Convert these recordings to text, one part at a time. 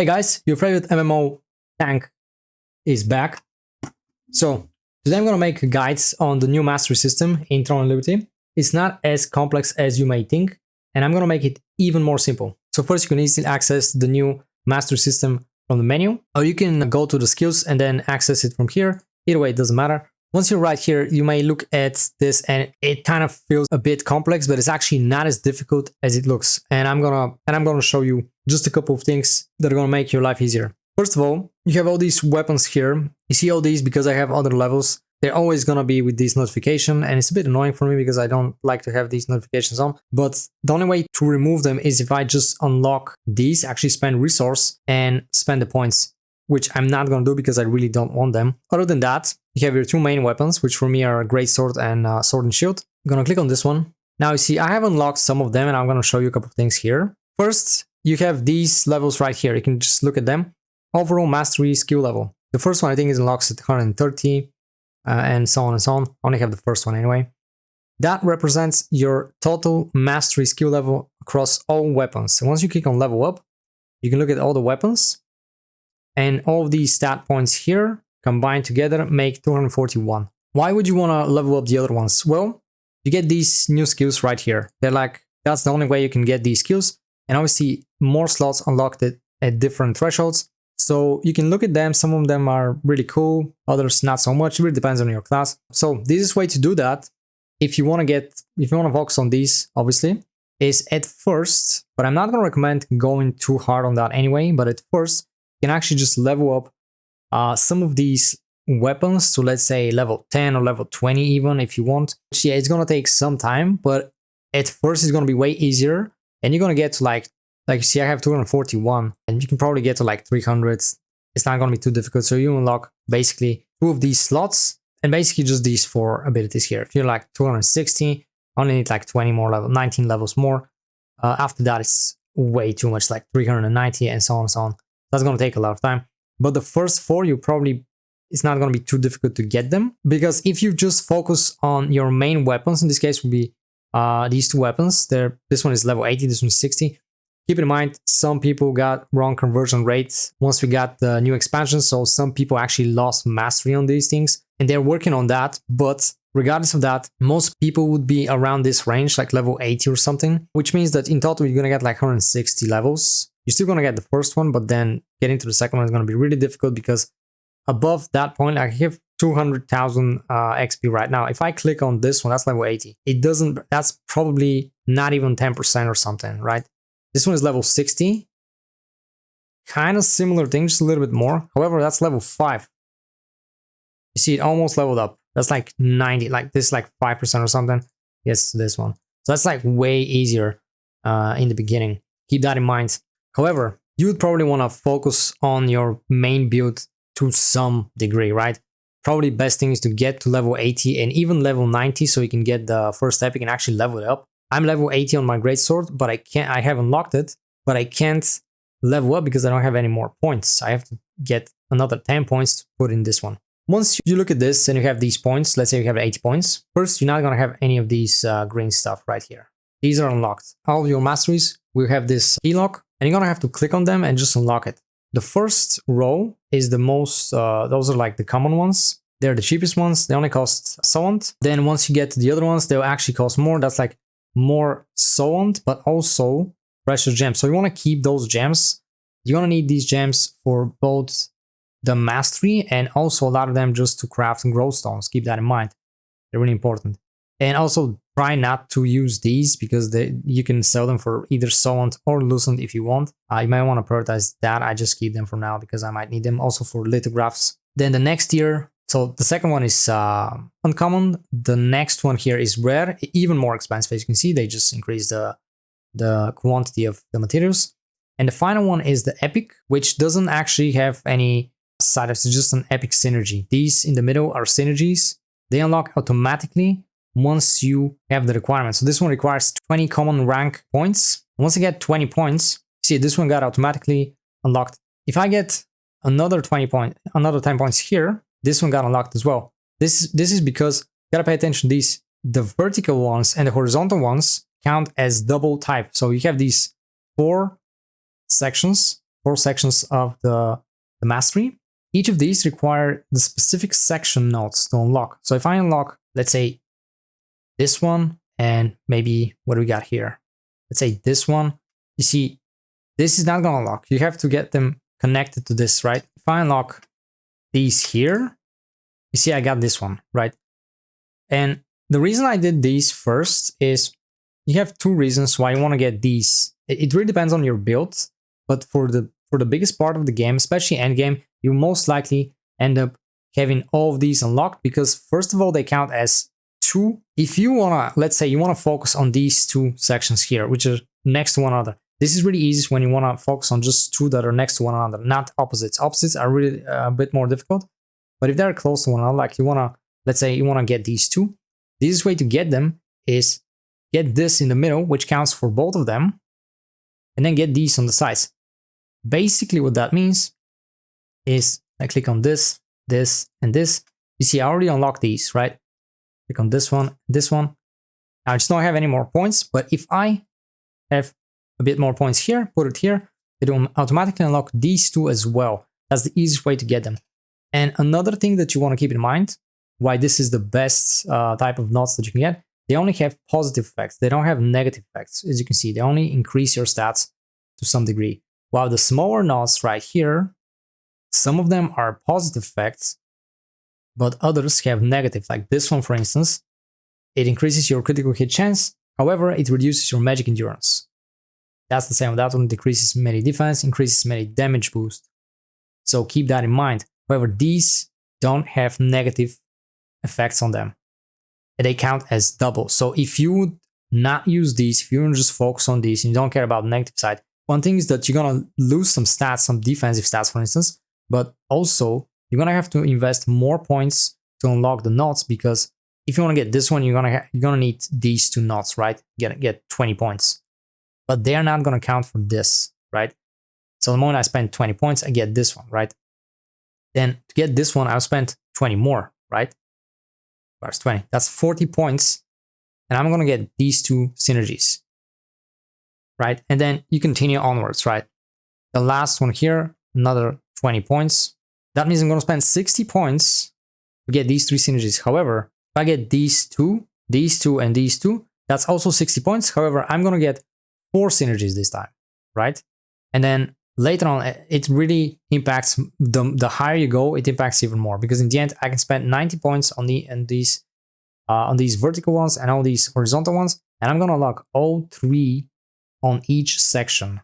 Hey guys, your favorite MMO tank is back. So today I'm gonna make guides on the new mastery system in Throne and Liberty. It's not as complex as you may think, and I'm gonna make it even more simple. So first you can easily access the new mastery system from the menu, or you can go to the skills and then access it from here. Either way, it doesn't matter. Once you're right here, you may look at this and it kind of feels a bit complex, but it's actually not as difficult as it looks. And I'm gonna show you just a couple of things that are gonna make your life easier. First of all, you have all these weapons here. You see all these because I have other levels. They're always gonna be with this notification, and it's a bit annoying for me because I don't like to have these notifications on. But the only way to remove them is if I just unlock these, actually spend resource and spend the points, which I'm not gonna do because I really don't want them. Other than that, you have your two main weapons, which for me are Greatsword and Sword and Shield. I'm gonna click on this one. Now you see I have unlocked some of them, and I'm gonna show you a couple of things here. First, you have these levels right here. You can just look at them. Overall mastery skill level. The first one I think is unlocked at 130, and so on and so on. I only have the first one anyway. That represents your total mastery skill level across all weapons. So once you click on level up, you can look at all the weapons, and all of these stat points here combined together make 241. Why would you want to level up the other ones? Well, you get these new skills right here. They're like, that's the only way you can get these skills. And obviously more slots unlocked at different thresholds. So you can look at them. Some of them are really cool, others not so much. It really depends on your class. So this is way to do that. If you want to focus on these, obviously, is at first, but I'm not going to recommend going too hard on that anyway. But at first, you can actually just level up some of these weapons to, let's say, level 10 or level 20 even if you want. Which, yeah, it's going to take some time, but at first it's going to be way easier. And you're going to get to like you see, I have 241, and you can probably get to like 300. It's not going to be too difficult. So you unlock basically two of these slots and basically just these four abilities here. If you're like 260, only need like 20 more level, 19 levels more. After that, it's way too much, like 390 and so on and so on. That's going to take a lot of time. But the first four, it's not going to be too difficult to get them, because if you just focus on your main weapons, in this case would be these two weapons. This one is level 80, this one is 60. Keep in mind, some people got wrong conversion rates once we got the new expansion, so some people actually lost mastery on these things, and they're working on that. But regardless of that, most people would be around this range, like level 80 or something, which means that in total you're gonna get like 160 levels. You're still gonna get the first one, but then getting to the second one is gonna be really difficult, because above that point, I have 200,000 XP right now. If I click on this one, that's level 80. That's probably not even 10% or something, right? This one is level 60. Kind of similar thing, just a little bit more. However, that's level 5. You see, it almost leveled up. That's like 90, like this is like 5% or something. Yes, this one. So that's like way easier in the beginning. Keep that in mind. However, you would probably want to focus on your main build to some degree, right? Probably best thing is to get to level 80 and even level 90 so you can get the first epic and actually level it up. I'm level 80 on my Greatsword, but I have unlocked it, but I can't level up because I don't have any more points. I have to get another 10 points to put in this one. Once you look at this and you have these points, let's say you have 80 points, first you're not going to have any of these green stuff right here. These are unlocked. All of your masteries will have this key lock, and you're going to have to click on them and just unlock it. The first row is the most, those are like the common ones. They're the cheapest ones. They only cost so on. Then once you get to the other ones, they'll actually cost more. That's like more so on, but also precious gems. So you want to keep those gems. You're going to need these gems for both the mastery and also a lot of them just to craft and grow stones. Keep that in mind. They're really important. And also try not to use these because you can sell them for either souled or loosened if you want. You might want to prioritize that. I just keep them for now because I might need them also for lithographs. Then the next tier, so the second one is uncommon. The next one here is rare, even more expensive. As you can see, they just increase the quantity of the materials. And the final one is the epic, which doesn't actually have any side effects. It's just an epic synergy. These in the middle are synergies. They unlock automatically once you have the requirement. So this one requires 20 common rank points. Once you get 20 points, see, this one got automatically unlocked. If I get another 10 points here, this one got unlocked as well. This is because you gotta pay attention to these. The vertical ones and the horizontal ones count as double type. So you have these 4 sections 4 sections of the mastery. Each of these require the specific section nodes to unlock. So if I unlock, let's say, this one, and maybe what do we got here? Let's say this one. You see, this is not going to unlock. You have to get them connected to this, right? If I unlock these here, you see I got this one, right? And the reason I did these first is you have 2 reasons why you want to get these. It really depends on your build, but for the biggest part of the game, especially end game, you most likely end up having all of these unlocked because first of all, they count as 2. If you want to, let's say you want to focus on these 2 sections here, which are next to one another. This is really easy when you want to focus on just 2 that are next to one another, not opposites. Opposites are really a bit more difficult, but if they're close to one another, like you want to, let's say you want to get these 2, the easiest way to get them is get this in the middle, which counts for both of them, and then get these on the sides. Basically what that means is I click on this, this, and this. You see I already unlocked these, right? Click on this one, this one. Now I just don't have any more points, but if I have a bit more points here, put it here, it will automatically unlock these 2 as well. That's the easiest way to get them. And another thing that you want to keep in mind, why this is the best type of nodes that you can get, they only have positive effects. They don't have negative effects. As you can see, they only increase your stats to some degree. While the smaller nodes right here, some of them are positive effects, but others have negative, like this one, for instance. It increases your critical hit chance. However, it reduces your magic endurance. That's the same. That one decreases melee defense, increases melee damage boost. So keep that in mind. However, these don't have negative effects on them. They count as double. So if you would not use these, if you just focus on these and you don't care about the negative side, one thing is that you're going to lose some stats, some defensive stats, for instance, but also you're going to have to invest more points to unlock the nodes because if you want to get this one, you're going to need these 2 nodes, right? Get 20 points. But they're not going to count for this, right? So the moment I spend 20 points, I get this one, right? Then to get this one, I'll spend 20 more, right? Where's 20? That's 40 points. And I'm going to get these 2 synergies, right? And then you continue onwards, right? The last one here, another 20 points. That means I'm going to spend 60 points to get these 3 synergies. However, if I get these 2, and these 2, that's also 60 points. However, I'm going to get 4 synergies this time, right? And then later on, it really impacts, the higher you go, it impacts even more because in the end, I can spend 90 points on these vertical ones and all these horizontal ones, and I'm going to unlock all 3 on each section,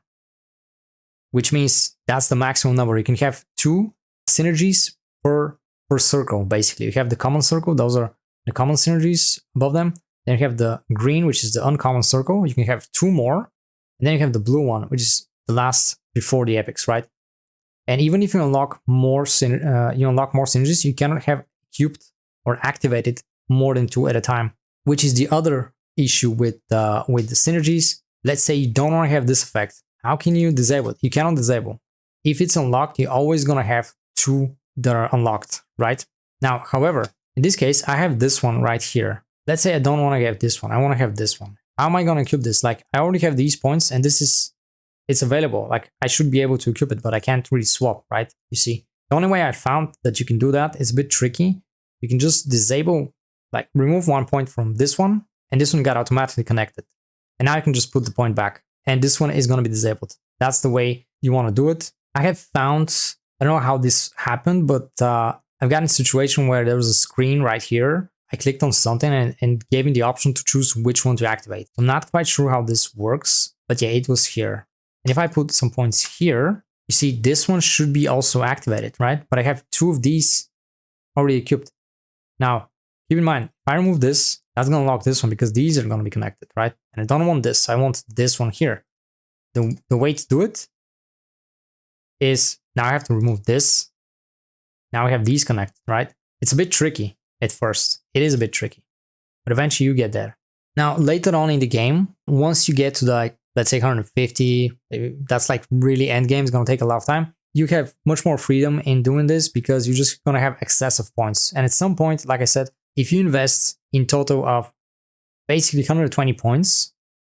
which means that's the maximum number. You can have 2 synergies per circle, basically. You have the common circle, those are the common synergies above them. Then you have the green, which is the uncommon circle. You can have 2 more. And then you have the blue one, which is the last before the epics, right? And even if you unlock more synergies, you cannot have cubed or activated more than 2 at a time, which is the other issue with the synergies. Let's say you don't want to have this effect. How can you disable it? You cannot disable. If it's unlocked, you're always going to have 2 that are unlocked, right? Now, however, in this case, I have this one right here. Let's say I don't want to have this one. I want to have this one. How am I going to equip this? Like, I already have these points and it's available. Like, I should be able to equip it, but I can't really swap, right? You see, the only way I found that you can do that is a bit tricky. You can just disable, like remove 1 point from this one, and this one got automatically connected. And now I can just put the point back, and this one is going to be disabled. That's the way you want to do it. I have found, I don't know how this happened, but I've gotten a situation where there was a screen right here. I clicked on something and gave me the option to choose which one to activate. I'm not quite sure how this works, but yeah, it was here. And if I put some points here, you see this one should be also activated, right? But I have 2 of these already equipped. Now, keep in mind, if I remove this, that's going to lock this one because these are going to be connected, right? And I don't want this. I want this one here. The way to do it is now I have to remove this. Now I have these connected, right? It's a bit tricky at first. It is a bit tricky, but eventually you get there. Now, later on in the game, once you get to the, let's say 150, that's like really end game. It's going to take a lot of time. You have much more freedom in doing this because you're just going to have excessive points. And at some point, like I said, if you invest in total of basically 120 points,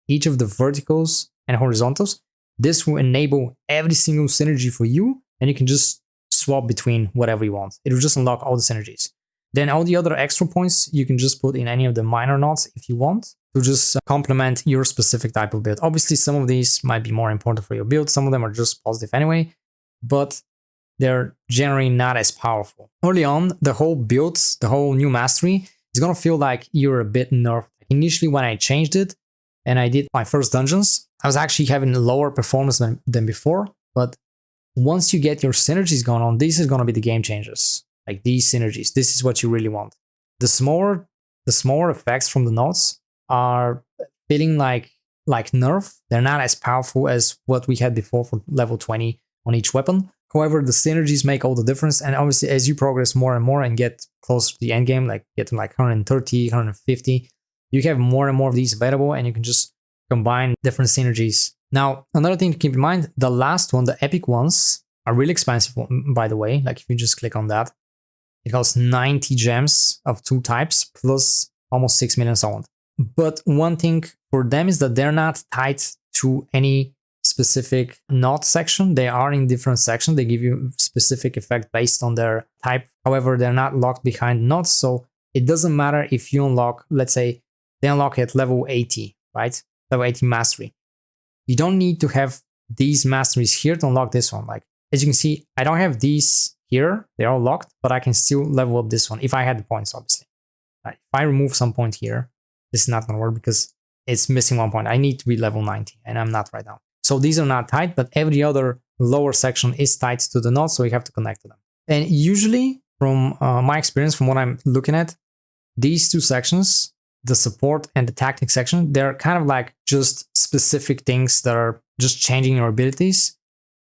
each of the verticals and horizontals, This will enable every single synergy for you, and you can just swap between whatever you want. It will just unlock all the synergies. Then all the other extra points you can just put in any of the minor nodes if you want to just complement your specific type of build. Obviously, some of these might be more important for your build. Some of them are just positive anyway, but they're generally not as powerful. Early on, the whole build, the whole new mastery is going to feel like you're a bit nerfed. Initially, when I changed it and I did my first dungeons, I was actually having lower performance than before. But once you get your synergies going on, this is going to be the game changers. Like these synergies, this is what you really want. The smaller effects from the nodes are feeling like nerf. They're not as powerful as what we had before for level 20 on each weapon. However, the synergies make all the difference. And obviously, as you progress more and more and get closer to the end game, like get to like 130, 150, you have more and more of these available, and you can just combine different synergies. Now, another thing to keep in mind, the last one, the epic ones, are really expensive, by the way. Like if you just click on that, it costs 90 gems of 2 types plus almost 6 million sound. But one thing for them is that they're not tied to any specific node section. They are in different sections. They give you specific effect based on their type. However, they're not locked behind nodes. So it doesn't matter if you unlock, let's say they unlock at level 80, right? Level 80 mastery. You don't need to have these masteries here to unlock this one. Like, as you can see, I don't have these here. They're all locked, but I can still level up this one if I had the points, obviously. If I remove some point here, this is not going to work because it's missing 1 point. I need to be level 90, and I'm not right now. So these are not tied, but every other lower section is tied to the node, so you have to connect to them. And usually, from my experience, from what I'm looking at, these two sections, the support and the tactic section, they're kind of like just specific things that are just changing your abilities,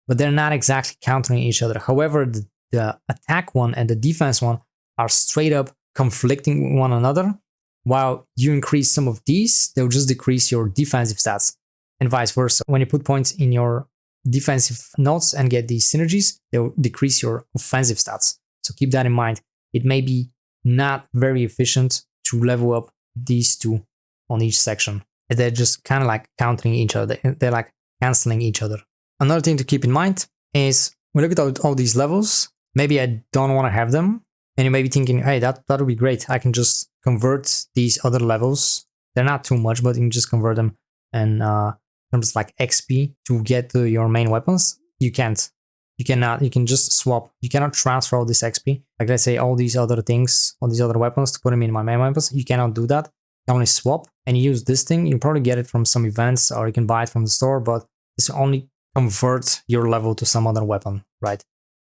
but they're not exactly countering each other. However, the attack one and the defense one are straight up conflicting with one another. While you increase some of these, they'll just decrease your defensive stats, and vice versa. When you put points in your defensive nodes and get these synergies, they'll decrease your offensive stats. So keep that in mind. It may be not very efficient to level up these two on each section. They're just kind of like countering each other. They're like canceling each other. Another thing to keep in mind is when you look at all these levels, maybe I don't want to have them. And you may be thinking, hey, that would be great. I can just convert these other levels. They're not too much, but you can just convert them and terms like XP to get to your main weapons. You can't. You cannot. You can just swap. You cannot transfer all this XP. Like let's say all these other things, all these other weapons to put them in my main weapons. You cannot do that. You can only swap and use this thing. You probably get it from some events or you can buy it from the store, but this will only convert your level to some other weapon, right?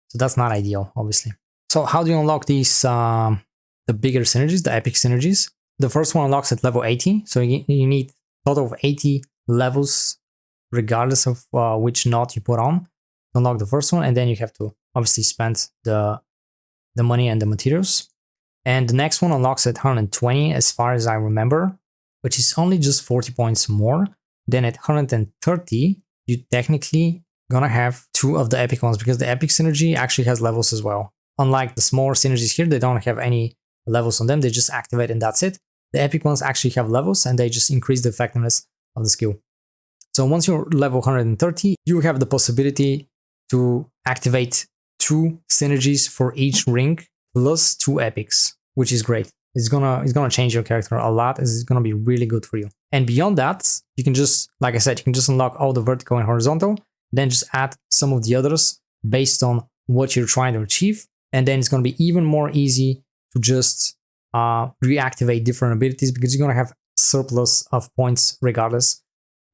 So that's not ideal, obviously. So how do you unlock these, the bigger synergies, the epic synergies? The first one unlocks at level 80. So you need a total of 80 levels, regardless of which node you put on to unlock the first one. And then you have to obviously spend the money and the materials. And the next one unlocks at 120, as far as I remember, which is only just 40 points more. Then at 130, you technically gonna have 2 of the epic ones because the epic synergy actually has levels as well. Unlike the smaller synergies here, they don't have any levels on them. They just activate and that's it. The epic ones actually have levels and they just increase the effectiveness of the skill. So once you're level 130, you have the possibility to activate 2 synergies for each ring plus 2 epics, which is great. It's gonna change your character a lot. It's gonna be really good for you. And beyond that, you can just, like I said, you can just unlock all the vertical and horizontal, then just add some of the others based on what you're trying to achieve. And then it's gonna be even more easy to just reactivate different abilities because you're gonna have surplus of points regardless.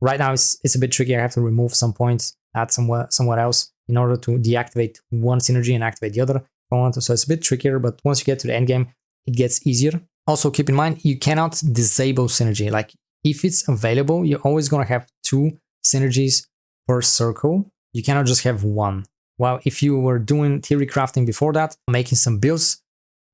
Right now it's a bit tricky. I have to remove some points, add somewhere else in order to deactivate one synergy and activate the other. So it's a bit trickier, but once you get to the end game, it gets easier. Also keep in mind, you cannot disable synergy. Like if it's available, you're always gonna have 2 synergies per circle. You cannot just have 1. Well, if you were doing theory crafting before that, making some builds,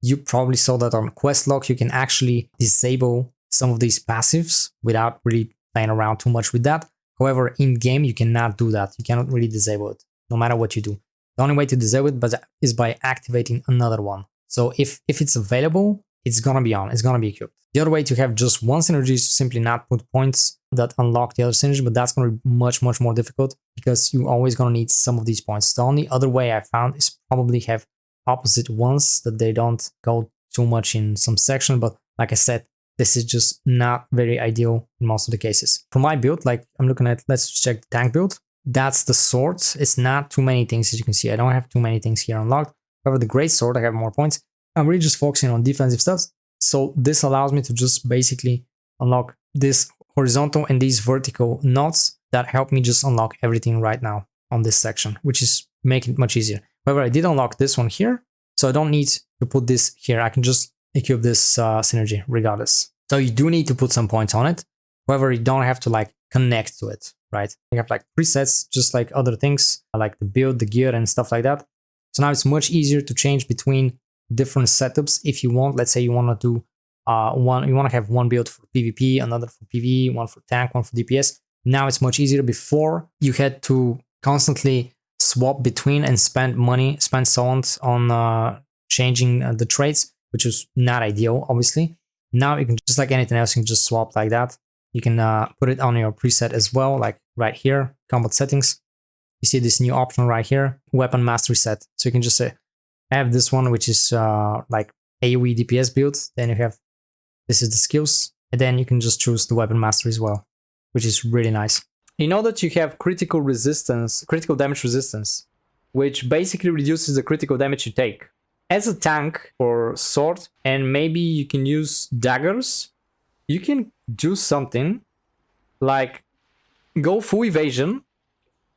you probably saw that on quest log, you can actually disable some of these passives without really playing around too much with that. However, in game, you cannot do that. You cannot really disable it, no matter what you do. The only way to disable it is by activating another one. So if it's available, it's gonna be on, it's gonna be equipped. The other way to have just one synergy is to simply not put points that unlock the other synergy, but that's gonna be much more difficult because you always gonna need some of these points. The only other way I found is probably have opposite ones that they don't go too much in some section, but like I said, this is just not very ideal in most of the cases. For my build, like I'm looking at, let's check the tank build. That's the sword. It's not too many things, as you can see. I don't have too many things here unlocked. However, the great sword, I have more points. I'm really just focusing on defensive stuff. So this allows me to just basically unlock this horizontal and these vertical knots that help me just unlock everything right now on this section, which is making it much easier. However, I did unlock this one here, so I don't need to put this here. I can just equip this synergy regardless. So you do need to put some points on it. However, you don't have to like connect to it, right? You have like presets, just like other things, like the build, the gear and stuff like that. So now it's much easier to change between different setups if you want. Let's say you want to do you want to have one build for PvP, another for PvE, one for tank, one for DPS. Now it's much easier. Before you had to constantly swap between and spend money, spend sound on changing the traits, which is not ideal, obviously. Now you can, just like anything else, you can just swap like that. You can put it on your preset as well, like right here, combat settings. You see this new option right here, weapon mastery set. So you can just say, I have this one, which is like AoE DPS build. Then you have, this is the skills. And then you can just choose the weapon mastery as well, which is really nice. You know that you have critical damage resistance, which basically reduces the critical damage you take. As a tank or sword, and maybe you can use daggers, you can do something like go full evasion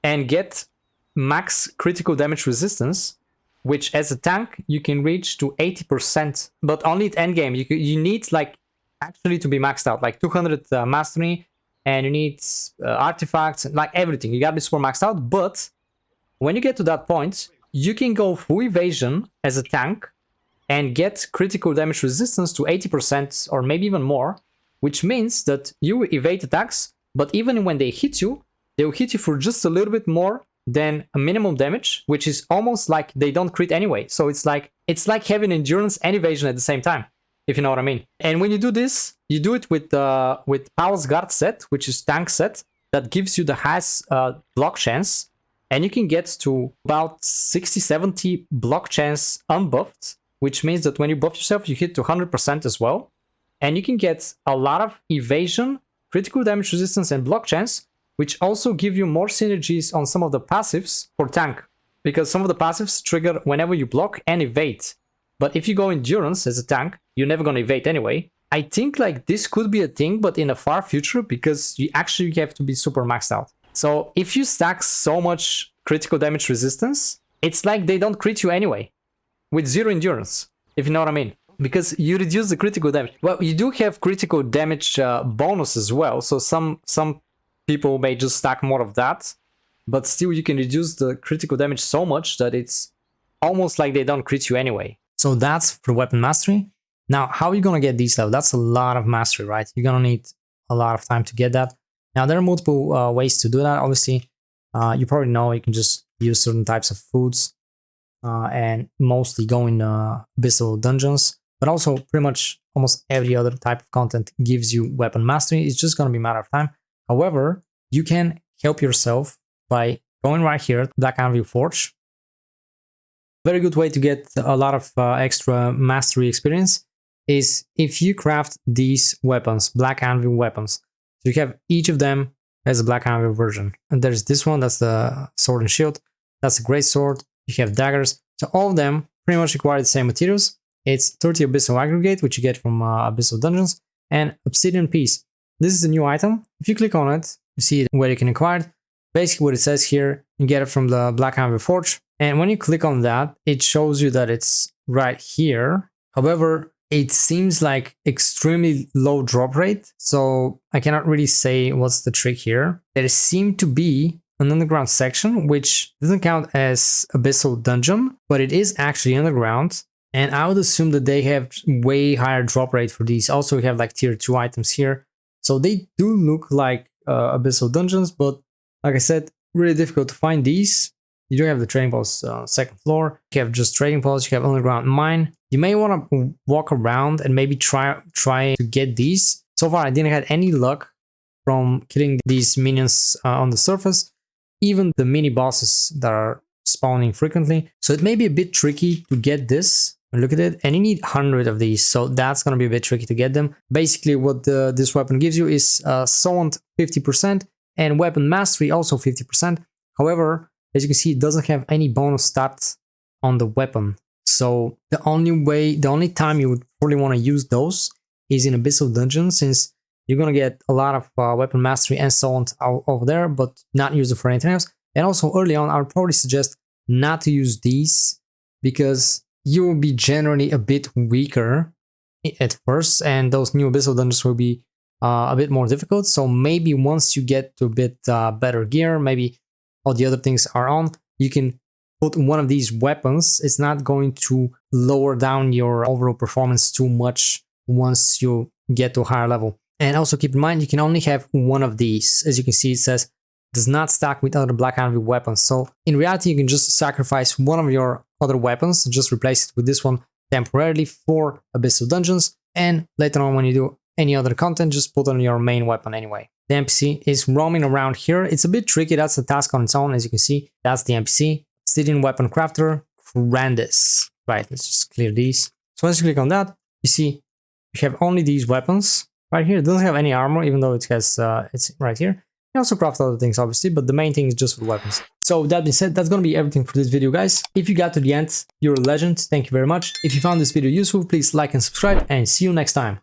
and get max critical damage resistance, which as a tank you can reach to 80%, but only at endgame. You need like actually to be maxed out, like 200 mastery, and you need artifacts, like everything. You gotta be super maxed out, but when you get to that point, you can go full evasion as a tank and get critical damage resistance to 80% or maybe even more, which means that you evade attacks, but even when they hit you, they'll hit you for just a little bit more than a minimum damage, which is almost like they don't crit anyway. So it's like having endurance and evasion at the same time, if you know what I mean. And when you do this, you do it with Powell's Guard set, which is tank set, that gives you the highest block chance. And you can get to about 60-70 block chance unbuffed, which means that when you buff yourself, you hit to 100% as well. And you can get a lot of evasion, critical damage resistance, and block chance, which also give you more synergies on some of the passives for tank. Because some of the passives trigger whenever you block and evade. But if you go endurance as a tank, you're never going to evade anyway. I think like this could be a thing, but in a far future, because you actually have to be super maxed out. So if you stack so much critical damage resistance, it's like they don't crit you anyway, with 0 endurance, if you know what I mean. Because you reduce the critical damage. Well, you do have critical damage bonus as well, so some people may just stack more of that, but still you can reduce the critical damage so much that it's almost like they don't crit you anyway. So that's for weapon mastery. Now, how are you gonna get these levels? That's a lot of mastery, right? You're gonna need a lot of time to get that. Now, there are multiple ways to do that. Obviously, you probably know you can just use certain types of foods and mostly go in abyssal dungeons, but also pretty much almost every other type of content gives you weapon mastery. It's just going to be a matter of time. However, you can help yourself by going right here to Black Anvil Forge. Very good way to get a lot of extra mastery experience is if you craft these weapons, Black Anvil weapons. So you have each of them as a Black Anvil version. And there's this one, that's the sword and shield. That's a great sword. You have daggers. So all of them pretty much require the same materials. It's 30 Abyssal Aggregate, which you get from Abyssal Dungeons, and Obsidian Piece. This is a new item. If you click on it, you see where you can acquire it. Basically what it says here, you get it from the Black Anvil Forge. And when you click on that, it shows you that it's right here. However, it seems like extremely low drop rate. So I cannot really say what's the trick here. There seemed to be an underground section, which doesn't count as Abyssal Dungeon, but it is actually underground. And I would assume that they have way higher drop rate for these. Also, we have like tier 2 items here. So they do look like Abyssal Dungeons, but like I said, really difficult to find these. You do have the trading post second floor. You have just trading posts. You have underground mine. You may want to walk around and maybe try to get these. So far, I didn't have any luck from killing these minions on the surface. Even the mini bosses that are spawning frequently. So it may be a bit tricky to get this. Look at it, and you need 100 of these, so that's going to be a bit tricky to get them. Basically, what this weapon gives you is sound 50% and weapon mastery also 50%. However, as you can see, it doesn't have any bonus stats on the weapon. So the only time you would probably want to use those is in Abyssal Dungeon, since you're going to get a lot of weapon mastery and so on over there, but not use it for anything else. And also early on, I would probably suggest not to use these, because you will be generally a bit weaker at first, and those new Abyssal Dungeons will be a bit more difficult. So maybe once you get to a bit better gear, maybe all the other things are on, you can put one of these weapons. It's not going to lower down your overall performance too much once you get to a higher level. And also keep in mind, you can only have one of these. As you can see, it says does not stack with other Black Anvil weapons. So in reality, you can just sacrifice one of your other weapons, just replace it with this one temporarily for Abyssal Dungeons, and later on when you do any other content, just put on your main weapon anyway. The NPC is roaming around here. It's a bit tricky. That's a task on its own. As you can see, that's the NPC. Obsidian Weapon Crafter, Brandis. Right, let's just clear these. So once you click on that, you see you have only these weapons right here. It doesn't have any armor, even though it has it's right here. You also craft other things, obviously, but the main thing is just for weapons. So that being said, that's going to be everything for this video, guys. If you got to the end, you're a legend. Thank you very much. If you found this video useful, please like and subscribe, and see you next time.